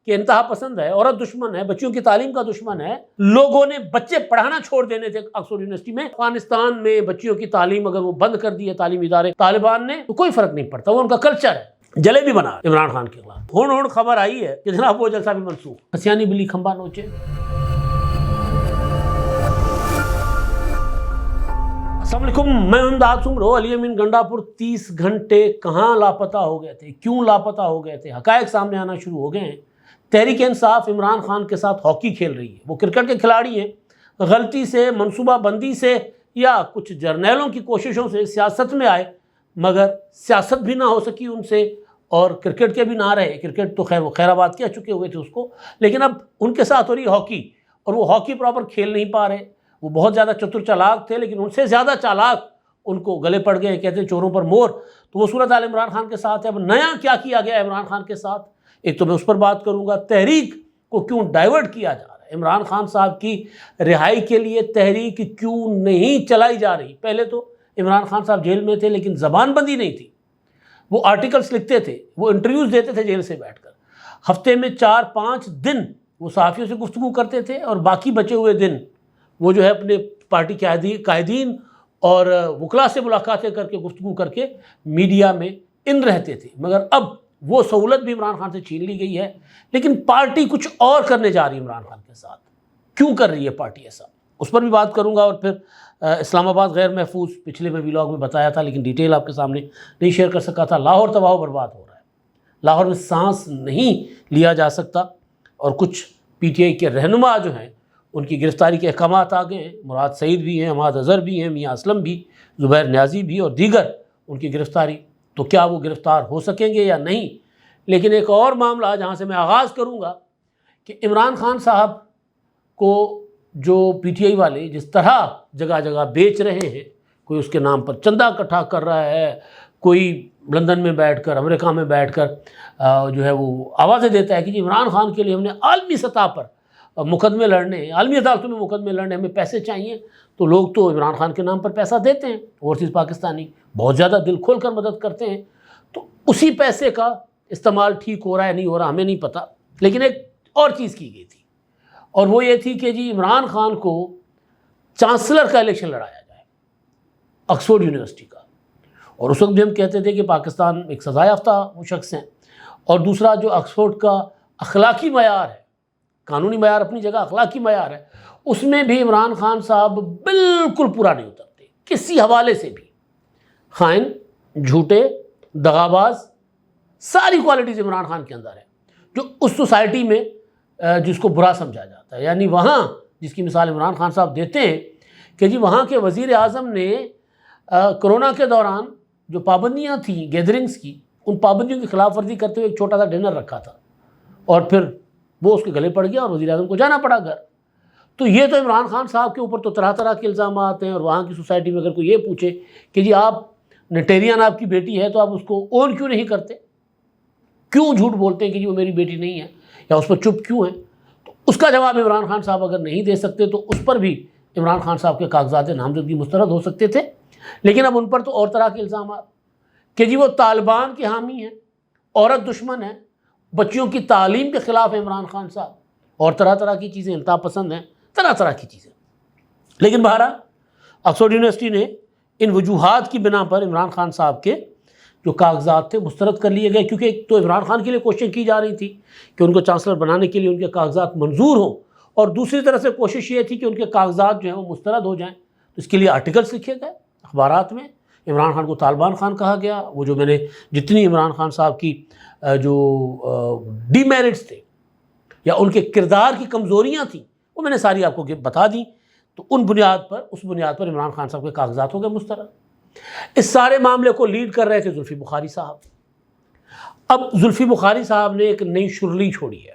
کہ انتہا پسند ہے، عورت دشمن ہے، بچیوں کی تعلیم کا دشمن ہے، لوگوں نے بچے پڑھانا چھوڑ دینے تھے آکسفورڈ یونیورسٹی میں، افغانستان میں بچیوں کی تعلیم اگر وہ بند کر دی ہے تعلیمی ادارے طالبان نے تو کوئی فرق نہیں پڑتا، وہ ان کا کلچر ہے، جلے بھی بنا عمران خان کے خلاف۔ ہون خبر آئی ہے کہ جناب وہ جلسہ بھی منسوخ، ہسیانی بلی کھمبا نوچے۔ السلام علیکم، میں امداد سمرو۔ علی امین گنڈا پور 30 گھنٹے کہاں لاپتہ ہو گئے تھے، کیوں لاپتہ ہو گئے تھے، حقائق سامنے آنا شروع ہو گئے ہیں۔ تحریک انصاف عمران خان کے ساتھ ہاکی کھیل رہی ہے، وہ کرکٹ کے کھلاڑی ہیں، غلطی سے، منصوبہ بندی سے یا کچھ جرنیلوں کی کوششوں سے سیاست میں آئے، مگر سیاست بھی نہ ہو سکی ان سے اور کرکٹ کے بھی نہ رہے۔ کرکٹ تو خیر وہ خیر آباد کیا چکے ہوئے تھے اس کو، لیکن اب ان کے ساتھ ہو رہی ہاکی، اور وہ ہاکی پراپر کھیل نہیں پا رہے۔ وہ بہت زیادہ چتر چالاک تھے، لیکن ان سے زیادہ چالاک ان کو گلے پڑ گئے، کہتے ہیں چوروں پر مور۔ تو وہ صورتحال عمران خان کے ساتھ ہے۔ اب نیا کیا کیا گیا عمران خان کے ساتھ، ایک تو میں اس پر بات کروں گا، تحریک کو کیوں ڈائیورٹ کیا جا رہا ہے، عمران خان صاحب کی رہائی کے لیے تحریک کیوں نہیں چلائی جا رہی۔ پہلے تو عمران خان صاحب جیل میں تھے لیکن زبان بندی نہیں تھی، وہ آرٹیکلز لکھتے تھے، وہ انٹرویوز دیتے تھے جیل سے بیٹھ کر، ہفتے میں 4-5 دن وہ صحافیوں سے گفتگو کرتے تھے، اور باقی بچے ہوئے دن وہ جو ہے اپنے پارٹی قائدین اور وکلاء سے ملاقاتیں کر کے گفتگو کر کے میڈیا میں ان رہتے تھے۔ مگر اب وہ سہولت بھی عمران خان سے چھین لی گئی ہے، لیکن پارٹی کچھ اور کرنے جا رہی ہے عمران خان کے ساتھ۔ کیوں کر رہی ہے پارٹی ایسا، اس پر بھی بات کروں گا۔ اور پھر اسلام آباد غیر محفوظ، پچھلے میں ویلاگ میں بتایا تھا لیکن ڈیٹیل آپ کے سامنے نہیں شیئر کر سکا تھا۔ لاہور تباہ و برباد ہو رہا ہے، لاہور میں سانس نہیں لیا جا سکتا، اور کچھ پی ٹی آئی کے رہنما جو ہیں ان کی گرفتاری کے احکامات آ گئے ہیں۔ مراد سعید بھی ہیں، حماد اظہر بھی ہیں، میاں اسلم بھی، زبیر نیازی بھی، اور دیگر ان کی گرفتاری۔ تو کیا وہ گرفتار ہو سکیں گے یا نہیں؟ لیکن ایک اور معاملہ جہاں سے میں آغاز کروں گا کہ عمران خان صاحب کو جو پی ٹی آئی والے جس طرح جگہ جگہ بیچ رہے ہیں، کوئی اس کے نام پر چندہ اکٹھا کر رہا ہے، کوئی لندن میں بیٹھ کر، امریکہ میں بیٹھ کر جو ہے وہ آوازیں دیتا ہے کہ جی عمران خان کے لیے ہم نے عالمی سطح پر مقدمے لڑنے، عالمی عدالتوں میں مقدمے لڑنے، ہمیں پیسے چاہیے، تو لوگ تو عمران خان کے نام پر پیسہ دیتے ہیں، اوورسیز پاکستانی بہت زیادہ دل کھول کر مدد کرتے ہیں۔ تو اسی پیسے کا استعمال ٹھیک ہو رہا ہے نہیں ہو رہا ہمیں نہیں پتہ، لیکن ایک اور چیز کی گئی تھی، اور وہ یہ تھی کہ جی عمران خان کو چانسلر کا الیکشن لڑایا جائے آکسفورڈ یونیورسٹی کا۔ اور اس وقت بھی ہم کہتے تھے کہ پاکستان ایک سزا یافتہ وہ شخص ہیں، اور دوسرا جو آکسفورڈ کا اخلاقی معیار ہے، قانونی معیار اپنی جگہ، اخلاقی معیار ہے، اس میں بھی عمران خان صاحب بالکل پورا نہیں اترتے کسی حوالے سے بھی۔ خائن، جھوٹے، دغاباز، ساری کوالٹیز عمران خان کے اندر ہے، جو اس سوسائٹی میں جس کو برا سمجھا جاتا ہے۔ یعنی وہاں جس کی مثال عمران خان صاحب دیتے ہیں کہ جی وہاں کے وزیر اعظم نے کرونا کے دوران جو پابندیاں تھیں گیدرنگز کی، ان پابندیوں کی خلاف ورزی کرتے ہوئے ایک چھوٹا سا ڈنر رکھا تھا، اور پھر وہ اس کے گلے پڑ گیا اور وزیر اعظم کو جانا پڑا گھر۔ تو یہ تو عمران خان صاحب کے اوپر تو طرح طرح کے الزامات ہیں، اور وہاں کی سوسائٹی میں اگر کوئی یہ پوچھے کہ جی آپ نٹیرین آپ کی بیٹی ہے تو آپ اس کو اون کیوں نہیں کرتے، کیوں جھوٹ بولتے ہیں کہ جی وہ میری بیٹی نہیں ہے، یا اس پر چپ کیوں ہیں، تو اس کا جواب عمران خان صاحب اگر نہیں دے سکتے تو اس پر بھی عمران خان صاحب کے کاغذات نامزدگی مسترد ہو سکتے تھے۔ لیکن اب ان پر تو اور طرح کے الزامات کہ جی وہ طالبان کے حامی ہیں، عورت دشمن ہیں، بچیوں کی تعلیم کے خلاف ہے عمران خان صاحب، اور طرح طرح کی چیزیں، انتہا پسند ہیں، طرح طرح کی چیزیں۔ لیکن بہرحال آکسفورڈ یونیورسٹی نے ان وجوہات کی بنا پر عمران خان صاحب کے جو کاغذات تھے مسترد کر لیے گئے، کیونکہ ایک تو عمران خان کے لیے کوشش کی جا رہی تھی کہ ان کو چانسلر بنانے کے لیے ان کے کاغذات منظور ہوں، اور دوسری طرف سے کوشش یہ تھی کہ ان کے کاغذات جو ہیں وہ مسترد ہو جائیں۔ تو اس کے لیے آرٹیکلس لکھے گئے اخبارات میں، عمران خان کو طالبان خان کہا گیا۔ وہ جو میں نے جتنی عمران خان صاحب کی جو ڈی میرٹس تھے یا ان کے کردار کی کمزوریاں تھیں وہ میں نے ساری آپ کو بتا دیں، تو اس بنیاد پر عمران خان صاحب کے کاغذات ہو گئے مسترد۔ اس سارے معاملے کو لیڈ کر رہے تھے زلفی بخاری صاحب۔ اب زلفی بخاری صاحب نے ایک نئی شرلی چھوڑی ہے،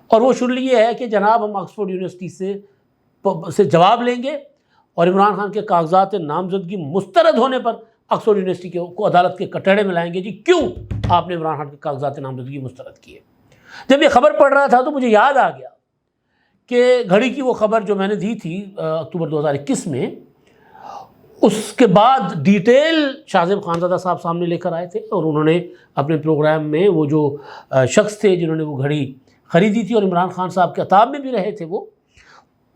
اور وہ شرلی یہ ہے کہ جناب ہم آکسفورڈ یونیورسٹی سے جواب لیں گے، اور عمران خان کے کاغذات نامزدگی مسترد ہونے پر آکسفورڈ یونیورسٹی کو عدالت کے کٹڑے میں لائیں گے، جی کیوں آپ نے عمران خان کے کاغذات نامزدگی مسترد کیے۔ جب یہ خبر پڑھ رہا تھا تو مجھے یاد آ گیا کہ گھڑی کی وہ خبر جو میں نے دی تھی اکتوبر 2021 میں، اس کے بعد ڈیٹیل شاہ زیب خانزادہ صاحب سامنے لے کر آئے تھے اور انہوں نے اپنے پروگرام میں وہ جو شخص تھے جنہوں نے وہ گھڑی خریدی تھی اور عمران خان صاحب کے عتاب میں بھی رہے تھے، وہ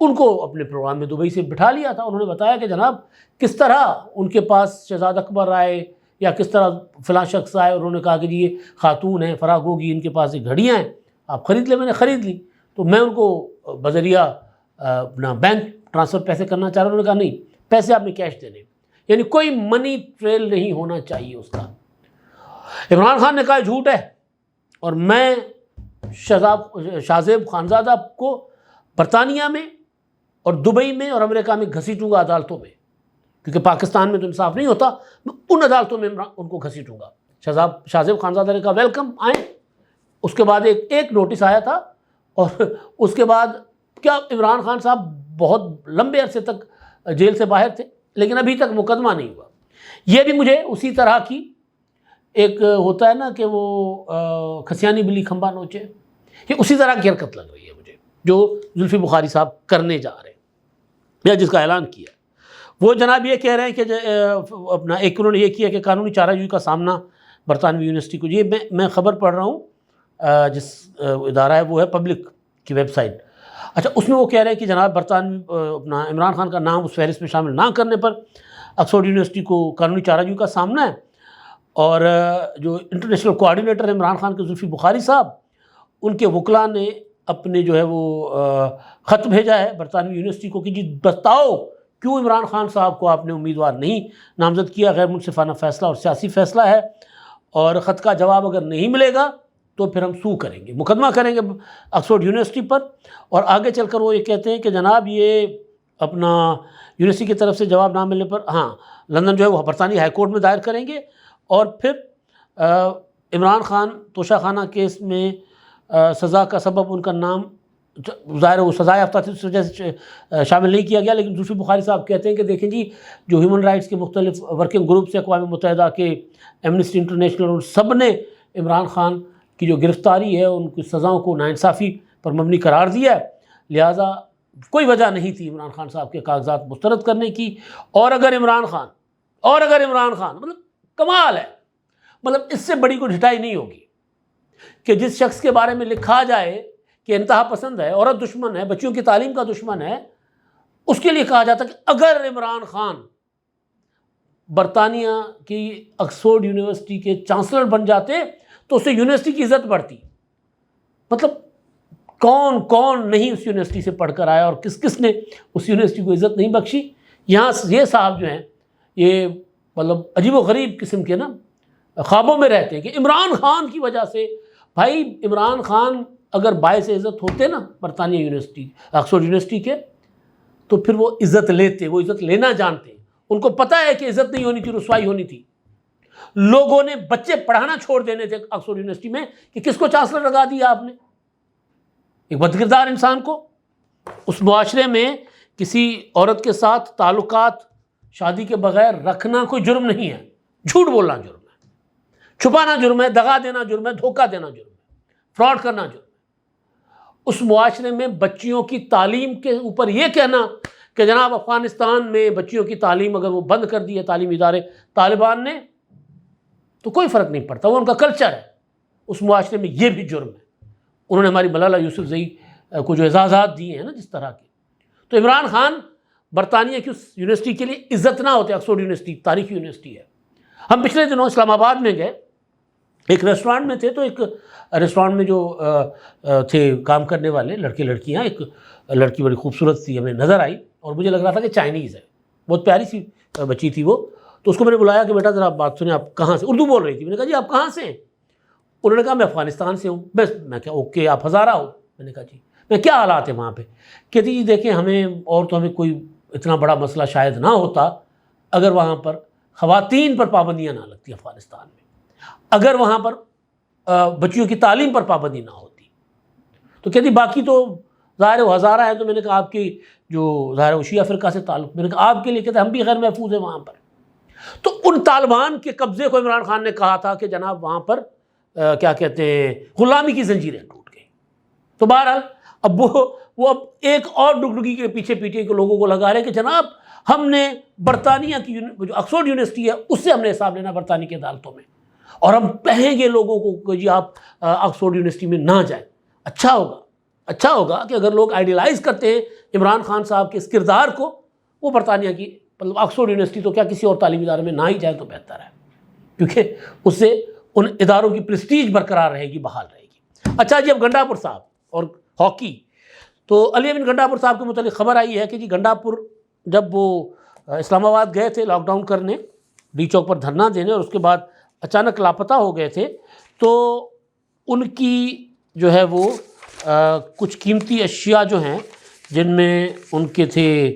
ان کو اپنے پروگرام میں دبئی سے بٹھا لیا تھا. انہوں نے بتایا کہ جناب کس طرح ان کے پاس شہزاد اکبر آئے یا کس طرح فلاں شخص آئے اور انہوں نے کہا کہ جی یہ خاتون ہیں فراغ ہوگی، ان کے پاس یہ گھڑیاں ہیں آپ خرید لیں. میں نے خرید لی تو میں ان کو بذریعہ اپنا بینک ٹرانسفر پیسے کرنا چاہ رہا ہوں. انہوں نے کہا نہیں، پیسے آپ نے کیش دینے، یعنی کوئی منی ٹریل نہیں ہونا چاہیے اس کا. عمران خان نے کہا جھوٹ ہے اور میں شاہ زیب خانزادہ کو برطانیہ میں اور دبئی میں اور امریکہ میں گھسیٹوں گا عدالتوں میں، کیونکہ پاکستان میں تو انصاف نہیں ہوتا، میں ان عدالتوں میں ان کو گھسیٹوں گا. شاہ زیب خانزادہ نے کہا ویلکم، آئیں. اس کے بعد ایک نوٹس آیا تھا اور اس کے بعد کیا عمران خان صاحب بہت لمبے عرصے تک جیل سے باہر تھے لیکن ابھی تک مقدمہ نہیں ہوا. یہ بھی مجھے اسی طرح کی ایک ہوتا ہے نا کہ وہ کھسیانی بلی کھمبا نوچے، یہ اسی طرح کی حرکت لگ رہی ہے مجھے جو زلفی بخاری صاحب کرنے جا رہے ہیں یا جس کا اعلان کیا. وہ جناب یہ کہہ رہے ہیں کہ اپنا ایک انہوں نے یہ کیا کہ قانونی چارہ جوئی کا سامنا برطانوی یونیورسٹی کو. یہ میں خبر پڑھ رہا ہوں، جس ادارہ ہے وہ ہے پبلک کی ویب سائٹ. اچھا، اس میں وہ کہہ رہے ہیں کہ جناب برطانوی اپنا عمران خان کا نام اس فہرست میں شامل نہ کرنے پر آکسفورڈ یونیورسٹی کو قانونی چارہ جوئی کا سامنا ہے. اور جو انٹرنیشنل کوآرڈینیٹر ہیں عمران خان کے زلفی بخاری صاحب، ان کے وکلاء نے اپنے جو ہے وہ خط بھیجا ہے برطانوی یونیورسٹی کو کہ جی بتاؤ کیوں عمران خان صاحب کو آپ نے امیدوار نہیں نامزد کیا، غیر منصفانہ فیصلہ اور سیاسی فیصلہ ہے، اور خط کا جواب اگر نہیں ملے گا تو پھر ہم سو کریں گے، مقدمہ کریں گے آکسفورڈ یونیورسٹی پر. اور آگے چل کر وہ یہ کہتے ہیں کہ جناب یہ اپنا یونیورسٹی کی طرف سے جواب نہ ملنے پر لندن جو ہے وہ برطانوی ہائی کورٹ میں دائر کریں گے اور پھر عمران خان توشہ خانہ کیس میں سزا کا سبب ان کا نام ظاہر وہ سزا یافتہ تھی اس وجہ سے شامل نہیں کیا گیا. لیکن زلفی بخاری صاحب کہتے ہیں کہ دیکھیں جی جو ہیومن رائٹس کے مختلف ورکنگ گروپس ہیں اقوام متحدہ کے، ایمنسٹی انٹرنیشنل، ان سب نے عمران خان کی جو گرفتاری ہے ان کی سزاؤں کو ناانصافی پر مبنی قرار دیا ہے، لہٰذا کوئی وجہ نہیں تھی عمران خان صاحب کے کاغذات مسترد کرنے کی. اور اگر عمران خان مطلب کمال ہے، مطلب اس سے بڑی کوئی ڈھٹائی نہیں ہوگی کہ جس شخص کے بارے میں لکھا جائے کہ انتہا پسند ہے، عورت دشمن ہے، بچیوں کی تعلیم کا دشمن ہے، اس کے لیے کہا جاتا کہ اگر عمران خان برطانیہ کی آکسفورڈ یونیورسٹی کے چانسلر بن جاتے تو اس سے یونیورسٹی کی عزت بڑھتی. مطلب کون نہیں اس یونیورسٹی سے پڑھ کر آیا اور کس نے اس یونیورسٹی کو عزت نہیں بخشی. یہاں یہ صاحب جو ہیں یہ مطلب عجیب و غریب قسم کے نا خوابوں میں رہتے ہیں کہ عمران خان کی وجہ سے. بھائی عمران خان اگر باعث عزت ہوتے نا برطانیہ یونیورسٹی آکسفورڈ یونیورسٹی کے تو پھر وہ عزت لیتے، وہ عزت لینا جانتے. ان کو پتہ ہے کہ عزت نہیں ہونی تھی، رسوائی ہونی تھی. لوگوں نے بچے پڑھانا چھوڑ دینے تھے آکسفورڈ یونیورسٹی میں کہ کس کو چانسلر لگا دیا آپ نے، ایک بدکردار انسان کو. اس معاشرے میں کسی عورت کے ساتھ تعلقات شادی کے بغیر رکھنا کوئی جرم نہیں ہے، جھوٹ بولنا جرم ہے، چھپانا جرم ہے، دغا دینا جرم ہے، دھوکہ دینا جرم ہے، فراڈ کرنا جرم ہے. اس معاشرے میں بچیوں کی تعلیم کے اوپر یہ کہنا کہ جناب افغانستان میں بچیوں کی تعلیم اگر وہ بند کر دی ہے تعلیمی ادارے طالبان نے تو کوئی فرق نہیں پڑتا، وہ ان کا کلچر ہے. اس معاشرے میں یہ بھی جرم ہے. انہوں نے ہماری ملالہ یوسفزئی کو جو اعزازات دیے ہیں نا جس طرح کے، تو عمران خان برطانیہ کی اس یونیورسٹی کے لیے عزت نہ ہوتے. آکسفورڈ یونیورسٹی تاریخی یونیورسٹی ہے. ہم پچھلے دنوں اسلام آباد میں گئے، ایک ریسٹورانٹ میں تھے، تو ایک ریسٹورانٹ میں جو تھے کام کرنے والے لڑکے لڑکیاں، ایک لڑکی بڑی خوبصورت سی ہمیں نظر آئی اور مجھے لگ رہا تھا کہ چائنیز ہے، بہت پیاری سی بچی تھی وہ. تو اس کو میں نے بلایا کہ بیٹا ذرا آپ بات سنیں، آپ کہاں سے؟ اردو بول رہی تھی. میں نے کہا جی آپ کہاں سے ہیں؟ انہوں نے کہا میں افغانستان سے ہوں. میں کہا اوکے، آپ ہزارہ ہو؟ میں نے کہا جی. میں کیا حالات ہیں وہاں پہ؟ کہتی جی دیکھیں ہمیں اور تو ہمیں کوئی اتنا بڑا مسئلہ شاید نہ ہوتا اگر وہاں پر خواتین پر پابندیاں نہ لگتی افغانستان میں، اگر وہاں پر بچیوں کی تعلیم پر پابندی نہ ہوتی. تو کہتی باقی تو ظاہر وہ ہزارہ ہے. تو میں نے کہا آپ کی جو ظاہر وہ شیعہ فرقہ سے تعلق، میں نے کہا آپ کے لیے کہتے ہم بھی غیر محفوظ ہیں وہاں پر. تو ان طالبان کے قبضے کو عمران خان نے کہا تھا کہ جناب وہاں پر کیا کہتے ہیں غلامی کی زنجیریں ٹوٹ گئی. تو بہرحال اب وہ اب ایک اور ڈگڈگی کے پیچھے کے لوگوں کو لگا رہے کہ جناب ہم نے برطانیہ کی جو آکسفورڈ یونیورسٹی ہے اس سے ہم نے حساب لینا برطانیہ کی عدالتوں میں، اور ہم کہیں گے لوگوں کو کہ جی آپ آکسفورڈ یونیورسٹی میں نہ جائیں۔ اچھا ہوگا کہ اگر لوگ آئیڈیلائز کرتے ہیں عمران خان صاحب کے اس کردار کو، وہ برطانیہ کی مطلب آکسفورڈ یونیورسٹی تو کیا کسی اور تعلیمی ادارے میں نہ ہی جائے تو بہتر ہے، کیونکہ اس سے ان اداروں کی پریسٹیج برقرار رہے گی، بحال رہے گی۔ اچھا جی، اب گنڈا پور صاحب اور ہاکی، تو علی امین گنڈا پور صاحب کے متعلق خبر آئی ہے کہ جی گنڈا پور جب وہ اسلام آباد گئے تھے لاک ڈاؤن کرنے، ڈی چوک پر دھرنا دینے، اور اس کے بعد اچانک لاپتہ ہو گئے تھے، تو ان کی جو ہے وہ کچھ قیمتی اشیاء جو ہیں جن میں ان کے تھے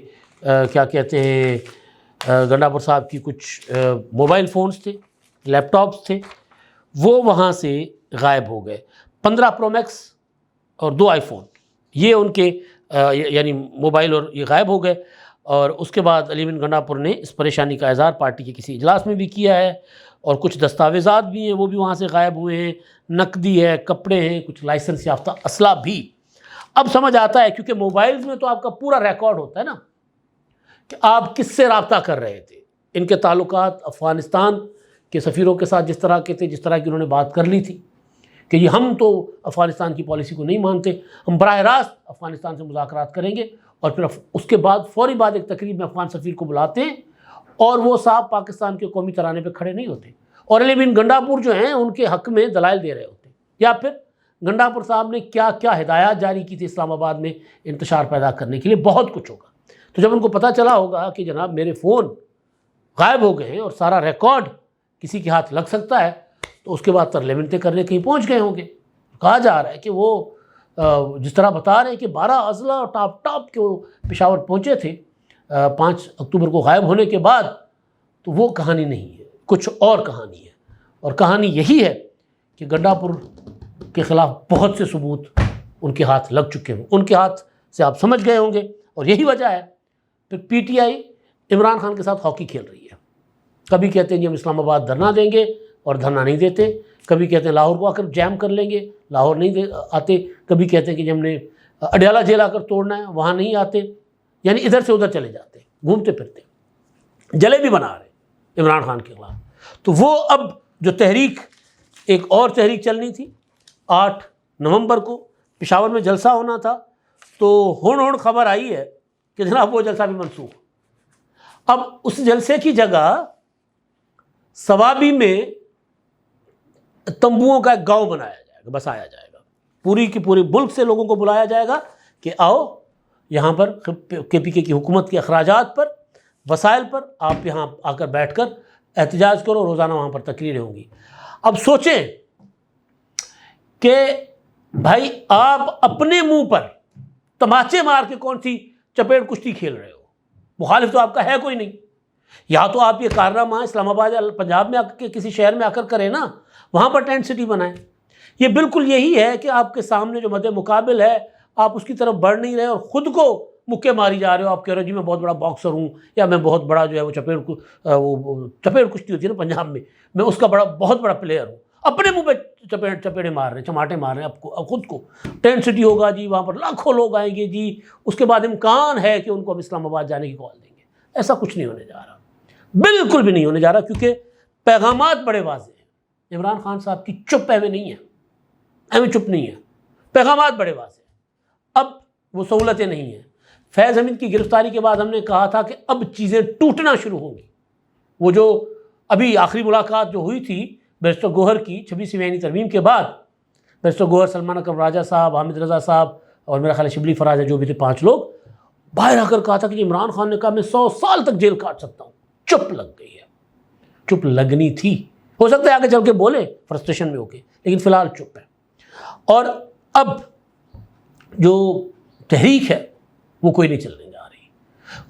کیا کہتے ہیں گنڈا پور صاحب کی کچھ موبائل فونز تھے، لیپ ٹاپس تھے، وہ وہاں سے غائب ہو گئے۔ 15 پرو میکس اور 2 آئی فون، یہ ان کے یعنی موبائل اور یہ غائب ہو گئے۔ اور اس کے بعد علی امین گنڈا پور نے اس پریشانی کا اظہار پارٹی کے کسی اجلاس میں بھی کیا ہے، اور کچھ دستاویزات بھی ہیں وہ بھی وہاں سے غائب ہوئے ہیں، نقدی ہے، کپڑے ہیں، کچھ لائسنس یافتہ اسلحہ بھی۔ اب سمجھ آتا ہے کیونکہ موبائلز میں تو آپ کا پورا ریکارڈ ہوتا ہے نا کہ آپ کس سے رابطہ کر رہے تھے، ان کے تعلقات افغانستان کے سفیروں کے ساتھ جس طرح کے تھے، جس طرح کی انہوں نے بات کر لی تھی کہ یہ ہم تو افغانستان کی پالیسی کو نہیں مانتے، ہم براہ راست افغانستان سے مذاکرات کریں گے، اور پھر اس کے بعد فوری بعد ایک تقریب میں افغان سفیر کو بلاتے ہیں، اور وہ صاحب پاکستان کے قومی ترانے پہ کھڑے نہیں ہوتے، اور علی امین گنڈا پور جو ہیں ان کے حق میں دلائل دے رہے ہوتے، یا پھر گنڈا پور صاحب نے کیا کیا ہدایات جاری کی تھی اسلام آباد میں انتشار پیدا کرنے کے لیے، بہت کچھ ہوگا۔ تو جب ان کو پتہ چلا ہوگا کہ جناب میرے فون غائب ہو گئے ہیں اور سارا ریکارڈ کسی کے ہاتھ لگ سکتا ہے، تو اس کے بعد ترلے منتیں کرنے کہیں پہنچ گئے ہوں گے۔ کہا جا رہا ہے کہ وہ جس طرح بتا رہے ہیں کہ 12 اضلاع ٹاپ کے وہ پشاور پہنچے تھے 5 اکتوبر کو غائب ہونے کے بعد، تو وہ کہانی نہیں ہے، کچھ اور کہانی ہے، اور کہانی یہی ہے کہ گنڈا پور کے خلاف بہت سے ثبوت ان کے ہاتھ لگ چکے ہیں، ان کے ہاتھ سے آپ سمجھ گئے ہوں گے، اور یہی وجہ ہے پھر P T I Imran Khan کے ساتھ ہاکی کھیل رہی ہے۔ کبھی کہتے ہیں جی ہم اسلام آباد دھرنا دیں گے اور دھرنا نہیں دیتے، کبھی کہتے ہیں لاہور کو آ کر جیم کر لیں گے، لاہور نہیں آتے، کبھی کہتے ہیں کہ جی ہم نے اڈیالہ جیل آ کر توڑنا ہے، وہاں نہیں آتے، یعنی ادھر سے ادھر چلے جاتے، گھومتے پھرتے، جلے بھی بنا رہے عمران خان کے خلاف۔ تو وہ اب جو تحریک، ایک اور تحریک چلنی تھی 8 نومبر کو پشاور میں جلسہ ہونا تھا، تو ہون خبر آئی ہے کہ جناب وہ جلسہ بھی منسوخ۔ اب اس جلسے کی جگہ سوابی میں تمبوؤں کا ایک گاؤں بنایا جائے گا، بسایا جائے گا، پوری کی پوری ملک سے لوگوں کو بلایا جائے گا کہ آؤ یہاں پر کے پی کے کی حکومت کے اخراجات پر، وسائل پر آپ یہاں آ کر بیٹھ کر احتجاج کرو، روزانہ وہاں پر تقریریں ہوں گی۔ اب سوچیں کہ بھائی آپ اپنے منہ پر تماچے مار کے کون سی چپیٹ کشتی کھیل رہے ہو، مخالف تو آپ کا ہے کوئی نہیں، یا تو آپ یہ کارنامہ اسلام آباد یا پنجاب میں کسی شہر میں آ کر کریں نا، وہاں پر ٹینٹ سٹی بنائیں۔ یہ بالکل یہی ہے کہ آپ کے سامنے جو مد مقابل ہے آپ اس کی طرف بڑھ نہیں رہے اور خود کو مکے ماری جا رہے ہو، آپ کہہ رہے ہو جی میں بہت بڑا باکسر ہوں، یا میں بہت بڑا جو ہے وہ چپیڑ کشتی ہوتی ہے نا پنجاب میں اس کا بہت بڑا پلیئر ہوں، اپنے منہ پہ چپیڑے مار رہے ہیں، چماٹے مار رہے ہیں اب خود کو۔ ٹینٹ سٹی ہوگا جی، وہاں پر لاکھوں لوگ آئیں گے جی، اس کے بعد امکان ہے کہ ان کو ہم اسلام آباد جانے کی کال دیں گے۔ ایسا کچھ نہیں ہونے جا رہا، بالکل بھی نہیں ہونے جا رہا، کیونکہ پیغامات بڑے واضح ہیں۔ عمران خان صاحب کی چپ ایویں نہیں ہے، ایویں چپ نہیں ہے، پیغامات بڑے واضح ہیں۔ اب وہ سہولتیں نہیں ہیں۔ فیض حمید کی گرفتاری کے بعد ہم نے کہا تھا کہ اب چیزیں ٹوٹنا شروع ہوں گی۔ وہ جو ابھی آخری ملاقات جو ہوئی تھی بیرسٹر گوہر کی 26ویں آئینی ترمیم کے بعد، بیرسٹر گوہر، سلمان اکرم راجہ صاحب، حامد رضا صاحب اور میرا خیال ہے شبلی فراز ہے، جو بھی تھے 5 لوگ باہر آ کر کہا تھا کہ عمران خان نے کہا میں 100 سال تک جیل کاٹ سکتا ہوں۔ چپ لگ گئی ہے، چپ لگنی تھی، ہو سکتا ہے آگے چل کے بولے فرسٹریشن میں ہو کے، لیکن فی الحال چپ ہے۔ اور اب جو تحریک ہے وہ کوئی نہیں چلنے جا رہی۔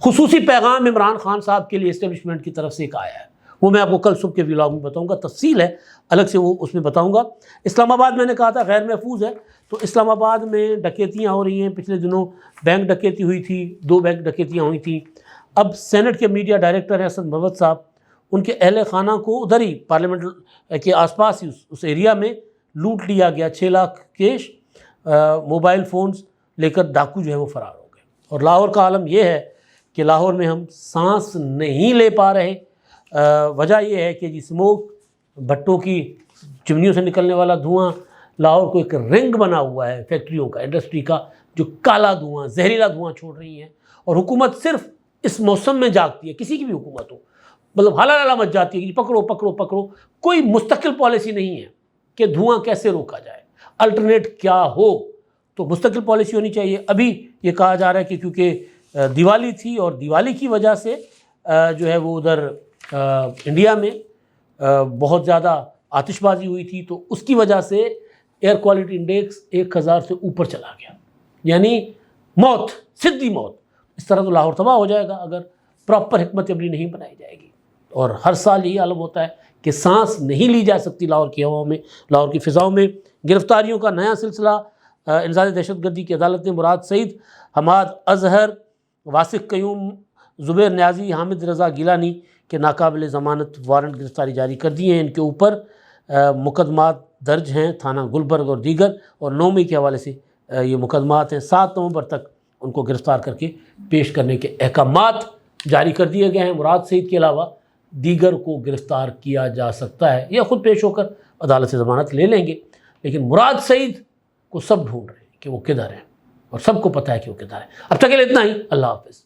خصوصی پیغام عمران خان صاحب کے لیے اسٹیبلشمنٹ کی طرف سے ایک آیا ہے، وہ میں آپ کو کل صبح کے ولاگ میں بتاؤں گا، تفصیل ہے الگ سے وہ اس میں بتاؤں گا۔ اسلام آباد میں نے کہا تھا غیر محفوظ ہے، تو اسلام آباد میں ڈکیتیاں ہو رہی ہیں، پچھلے دنوں بینک ڈکیتی ہوئی تھی، 2 بینک ڈکیتیاں ہوئی تھیں۔ اب سینٹ کے میڈیا ڈائریکٹر ہیں اسد محمد صاحب، ان کے اہل خانہ کو ادھر ہی پارلیمنٹ کے آس پاس ہی اس ایریا میں لوٹ لیا گیا، 6 لاکھ کیش، موبائل فونز لے کر ڈاکو جو ہے وہ فرار ہو گئے۔ اور لاہور کا عالم یہ ہے کہ لاہور میں ہم سانس نہیں لے پا رہے. وجہ یہ ہے کہ جی اسموک، بھٹوں کی چمنیوں سے نکلنے والا دھواں لاہور کو ایک رنگ بنا ہوا ہے فیکٹریوں کا، انڈسٹری کا، جو کالا دھواں، زہریلا دھواں چھوڑ رہی ہیں. اور حکومت صرف اس موسم میں جاگتی ہے، کسی کی بھی حکومت ہو، مطلب حالہ مچ جاتی ہے کہ پکڑو پکڑو پکڑو. کوئی مستقل پالیسی نہیں ہے کہ دھواں کیسے روکا جائے، الٹرنیٹ کیا ہو. تو مستقل پالیسی ہونی چاہیے. ابھی یہ کہا جا رہا ہے کہ کیونکہ دیوالی تھی اور دیوالی کی وجہ سے جو ہے وہ ادھر انڈیا میں بہت زیادہ آتش بازی ہوئی تھی، تو اس کی وجہ سے ایئر کوالٹی انڈیکس 1000 سے اوپر چلا گیا. یعنی موت، سدھی موت. اس طرح تو لاہور تباہ ہو جائے گا اگر پراپر حکمت عملی نہیں بنائی جائے گی. اور ہر سال یہی عالم ہوتا ہے کہ سانس نہیں لی جا سکتی لاہور کی ہواؤں میں، لاہور کی فضاؤں میں. گرفتاریوں کا نیا سلسلہ. انسداد دہشت گردی کی عدالت نے مراد سعید، حماد اظہر، واسق قیوم، زبیر نیازی، حامد رضا گیلانی کے ناقابل ضمانت وارنٹ گرفتاری جاری کر دی ہیں. ان کے اوپر مقدمات درج ہیں تھانہ گلبرگ اور دیگر، اور 9 مئی کے حوالے سے یہ مقدمات ہیں. 7 نومبر تک ان کو گرفتار کر کے پیش کرنے کے احکامات جاری کر دیے گئے ہیں. مراد سعید کے علاوہ دیگر کو گرفتار کیا جا سکتا ہے یا خود پیش ہو کر عدالت سے ضمانت لے لیں گے. لیکن مراد سعید کو سب ڈھونڈ رہے ہیں کہ وہ کدھر ہیں، اور سب کو پتہ ہے کہ وہ کدھر ہے. اب تک کے لیے اتنا ہی. اللہ حافظ.